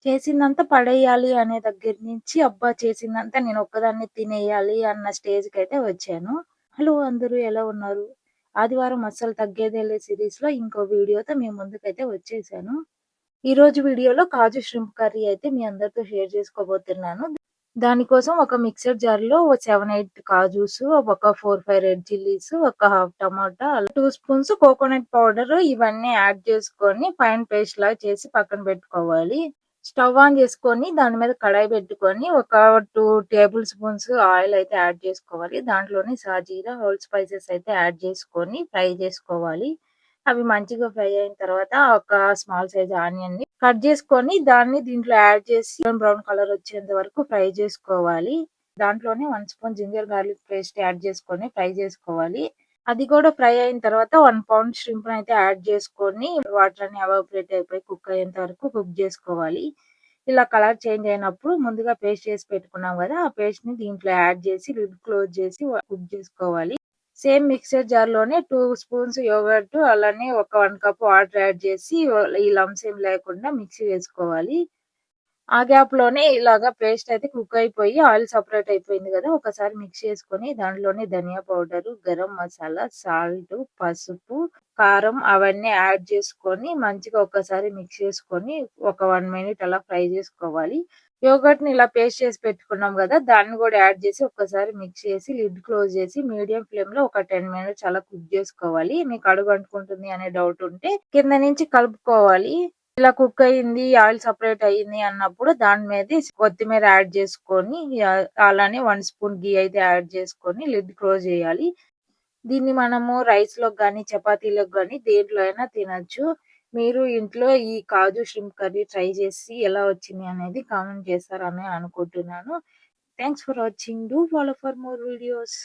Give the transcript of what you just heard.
చేసిందంతా పడేయాలి అనే దగ్గర నుంచి, అబ్బా! చేసిందంతా నేనొక్కదాన్నే తినేయాలి అన్న స్టేజ్‌కైతే వచ్చాను. హలో! అందరూ ఎలా ఉన్నారు? ఆదివారం అస్సలు తగ్గేదేలే సీరీస్‌లో ఇంకో వీడియోతో మీ ముందుకైతే వచ్చేసాను. ఈరోజు వీడియోలో కాజు ష్రింప్ కర్రీ అయితే మీ అందరితో షేర్ చేసుకోబోతున్నాను. దానికోసం ఒక మిక్సర్ జార్‌లో ఓ 7, 8 కాజూస్, ఒక 4, 5 రెడ్ చిల్లీస్, ఒక హాఫ్ టమాటా, 2 స్పూన్స్ కోకోనట్ పౌడర్ ఇవన్నీ యాడ్ చేసుకొని ఫైన్ పేస్ట్ లాగా చేసి పక్కన పెట్టుకోవాలి. స్టవ్ ఆన్ చేసుకొని దాని మీద కడాయి పెట్టుకొని ఒక 2 టేబుల్ స్పూన్స్ ఆయిల్ అయితే యాడ్ చేసుకోవాలి. దాంట్లోనే సాజీరా, హోల్ స్పైసెస్ అయితే యాడ్ చేసుకొని ఫ్రై చేసుకోవాలి. అవి మంచిగా ఫ్రై అయిన తర్వాత ఒక స్మాల్ సైజ్ ఆనియన్‌ని కట్ చేసుకొని దాన్ని దీంట్లో యాడ్ చేసి బ్రౌన్ కలర్ వచ్చేంత వరకు ఫ్రై చేసుకోవాలి. దాంట్లోనే 1 spoon ginger garlic paste add చేసుకొని ఫ్రై చేసుకోవాలి. అది కూడా ఫ్రై అయిన తర్వాత 1 పౌండ్ ష్రింప్‌ని అయితే యాడ్ చేసుకొని వాటర్ అన్ని ఎవాపరేట్ అయిపోయి కుక్ అయ్యేంత వరకు కుక్ చేసుకోవాలి. ఇలా కలర్ చేంజ్ అయినప్పుడు ముందుగా పేస్ట్ చేసి పెట్టుకున్నాం కదా! ఆ పేస్ట్‌ని దీంట్లో యాడ్ చేసి లిడ్ క్లోజ్ చేసి కుక్ చేసుకోవాలి. సేమ్ మిక్సర్ జార్‌లోనే 2 స్పూన్స్ యోగర్ట్ అలానే ఒక 1 కప్ వాటర్ యాడ్ చేసి ఈ లంప్స్ ఏమి లేకుండా మిక్సీ వేసుకోవాలి. ఆ గ్యాప్‌లోనే ఇలాగా పేస్ట్ అయితే కుక్ అయిపోయి ఆయిల్ సెపరేట్ అయిపోయింది గదా! ఒకసారి మిక్స్ చేసుకొని దాంట్లోనే ధనియా పౌడరు, గరం మసాలా, సాల్టు, పసుపు, కారం అవన్నీ యాడ్ చేసుకొని మంచిగా ఒక్కసారి మిక్స్ చేసుకొని ఒక 1 మినిట్ అలా ఫ్రై చేసుకోవాలి. యోగర్ట్‌ని ఇలా పేస్ట్ చేసి పెట్టుకున్నాం గదా! దాన్ని గూడా యాడ్ చేసి ఒక్కసారి మిక్స్ చేసి లిడ్ క్లోజ్ చేసి మీడియం ఫ్లేమ్‌లో ఒక 10 మినిట్స్ అలా కుక్ చేసుకోవాలి. మీకు అడుగు అంటుకుంటుంది అనే డౌట్ ఉంటే కింద నుంచి కలుపుకోవాలి. ఇలా కుక్ అయింది, ఆయిల్ సెపరేట్ అయింది అన్నప్పుడు దాని మీద కొత్తిమీర యాడ్ చేసుకొని అలానే 1 స్పూన్ ఘీ అయితే యాడ్ చేసుకొని లిడ్ క్లోజ్ చేయాలి. దీన్ని మనము రైస్‌లోకి గాని, చపాతీలోకి గాని దేంట్లో అయినా తినొచ్చు. మీరు ఇంట్లో ఈ కాజు ష్రింప్ కర్రీ ట్రై చేసి ఎలా వచ్చింది అనేది కామెంట్ చేస్తారని అనుకుంటున్నాను. Thanks for watching. Do follow for more videos.